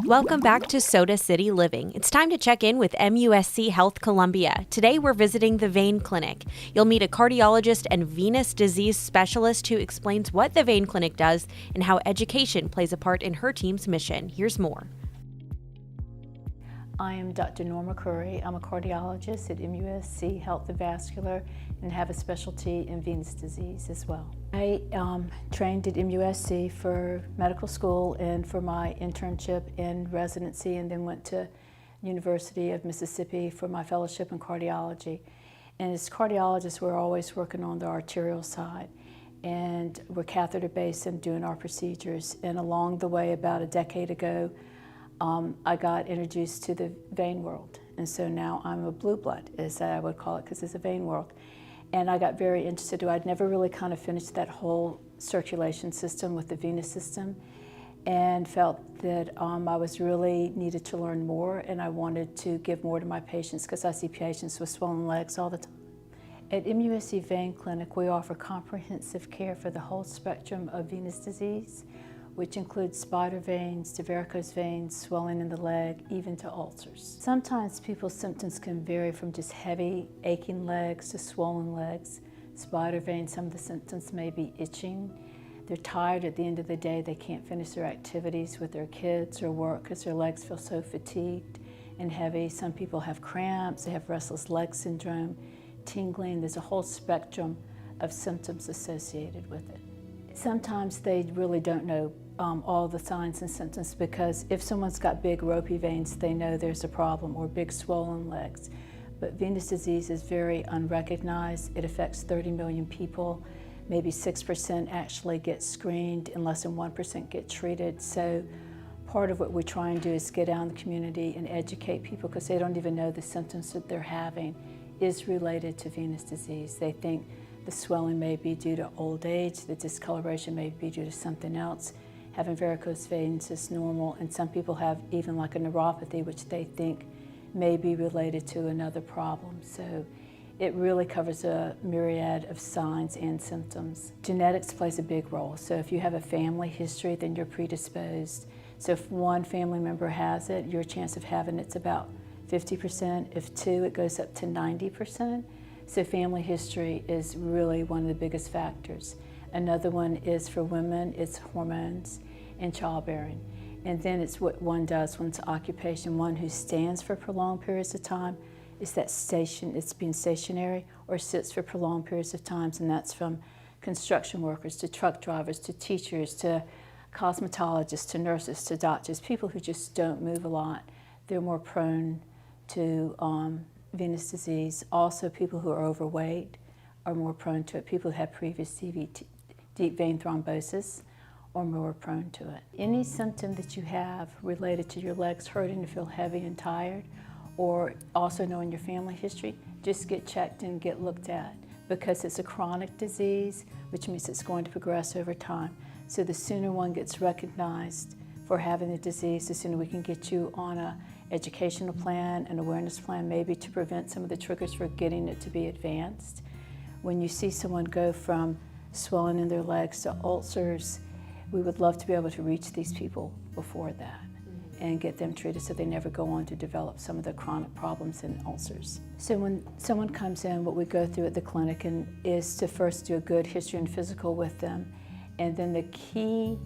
Welcome back to Soda City Living. It's time to check in with MUSC Health Columbia. Today we're visiting the Vein Clinic. You'll meet a cardiologist and venous disease specialist who explains what the Vein Clinic does and how education plays a part in her team's mission. Here's more. I am Dr. Norma Curry. I'm a cardiologist at MUSC Health and Vascular and have a specialty in venous disease as well. I trained at MUSC for medical school and for my internship and residency, and then went to University of Mississippi for my fellowship in cardiology. And as cardiologists, we're always working on the arterial side, and we're catheter-based and doing our procedures. And along the way, about a decade ago, I got introduced to the vein world, and so now I'm a blue blood, as I would call it, because it's a vein world. And I got very interested. I'd never really kind of finished that whole circulation system with the venous system, and felt that I was really needed to learn more, and I wanted to give more to my patients because I see patients with swollen legs all the time. At MUSC Vein Clinic, we offer comprehensive care for the whole spectrum of venous disease, which includes spider veins to varicose veins, swelling in the leg, even to ulcers. Sometimes people's symptoms can vary from just heavy, aching legs to swollen legs. Spider veins, some of the symptoms may be itching. They're tired at the end of the day. They can't finish their activities with their kids or work because their legs feel so fatigued and heavy. Some people have cramps, they have restless leg syndrome, tingling. There's a whole spectrum of symptoms associated with it. Sometimes they really don't know all the signs and symptoms, because if someone's got big ropey veins, they know there's a problem, or big swollen legs. But venous disease is very unrecognized. It affects 30 million people. Maybe 6% actually get screened and less than 1% get treated. So part of what we try and do is get out in the community and educate people, because they don't even know the symptoms that they're having is related to venous disease. They think the swelling may be due to old age, the discoloration may be due to something else. Having varicose veins is normal, and some people have even like a neuropathy, which they think may be related to another problem. So it really covers a myriad of signs and symptoms. Genetics plays a big role. So if you have a family history, then you're predisposed. So if one family member has it, your chance of having it's about 50%. If two, it goes up to 90%. So family history is really one of the biggest factors. Another one is for women, it's hormones and childbearing. And then it's what one does, one's occupation. One who stands for prolonged periods of time is that it's being stationary, or sits for prolonged periods of times, and that's from construction workers to truck drivers to teachers to cosmetologists to nurses to doctors, people who just don't move a lot. They're more prone to venous disease. Also, people who are overweight are more prone to it. People who have previous deep vein thrombosis are more prone to it. Any symptom that you have related to your legs hurting, to feel heavy and tired, or also knowing your family history, just get checked and get looked at, because it's a chronic disease, which means it's going to progress over time. So the sooner one gets recognized for having the disease, the sooner we can get you on an educational plan, an awareness plan, maybe to prevent some of the triggers for getting it to be advanced. When you see someone go from swelling in their legs to ulcers, we would love to be able to reach these people before that and get them treated so they never go on to develop some of the chronic problems and ulcers. So when someone comes in, what we go through at the clinic is to first do a good history and physical with them, and then the key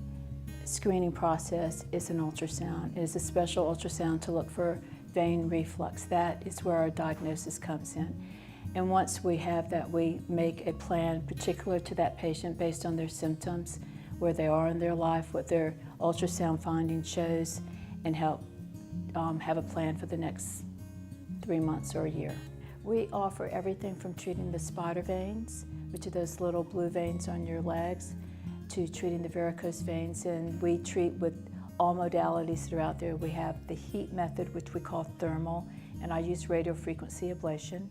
screening process is an ultrasound. It is a special ultrasound to look for vein reflux. That is where our diagnosis comes in. And once we have that, we make a plan particular to that patient based on their symptoms, where they are in their life, what their ultrasound finding shows, and help have a plan for the next 3 months or a year. We offer everything from treating the spider veins, which are those little blue veins on your legs, to treating the varicose veins, and we treat with all modalities that are out there. We have the heat method, which we call thermal, and I use radiofrequency ablation.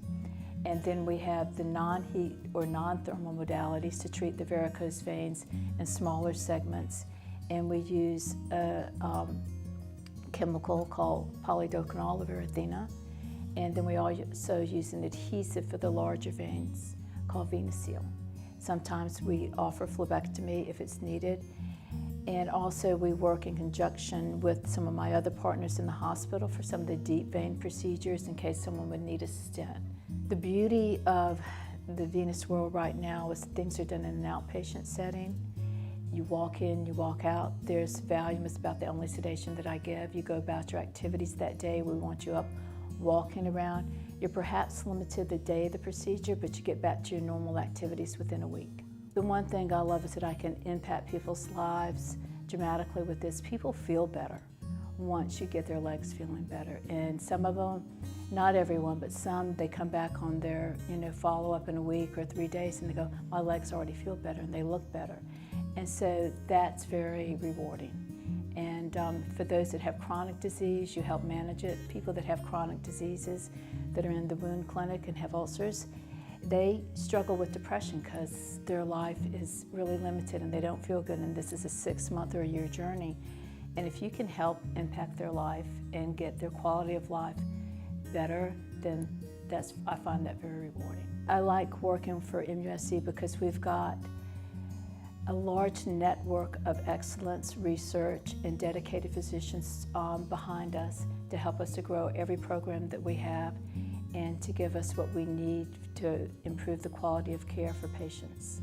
And then we have the non-heat or non-thermal modalities to treat the varicose veins in smaller segments. And we use a chemical called polydocanol of erythema. And then we also use an adhesive for the larger veins called Venus Seal. Sometimes we offer phlebectomy if it's needed. And also we work in conjunction with some of my other partners in the hospital for some of the deep vein procedures in case someone would need a stent. The beauty of the venous world right now is things are done in an outpatient setting. You walk in, you walk out. There's Valium is about the only sedation that I give. You go about your activities that day. We want you up walking around. You're perhaps limited the day of the procedure, but you get back to your normal activities within a week. The one thing I love is that I can impact people's lives dramatically with this. People feel better once you get their legs feeling better. And some of them, not everyone, but some, they come back on their follow-up in a week or 3 days and they go, my legs already feel better and they look better. And so that's very rewarding. And for those that have chronic disease, you help manage it. People that have chronic diseases that are in the wound clinic and have ulcers, they struggle with depression because their life is really limited and they don't feel good, and this is a 6-month or a year journey. And if you can help impact their life and get their quality of life better, then I find that very rewarding. I like working for MUSC because we've got a large network of excellence, research, and dedicated physicians behind us to help us to grow every program that we have and to give us what we need to improve the quality of care for patients.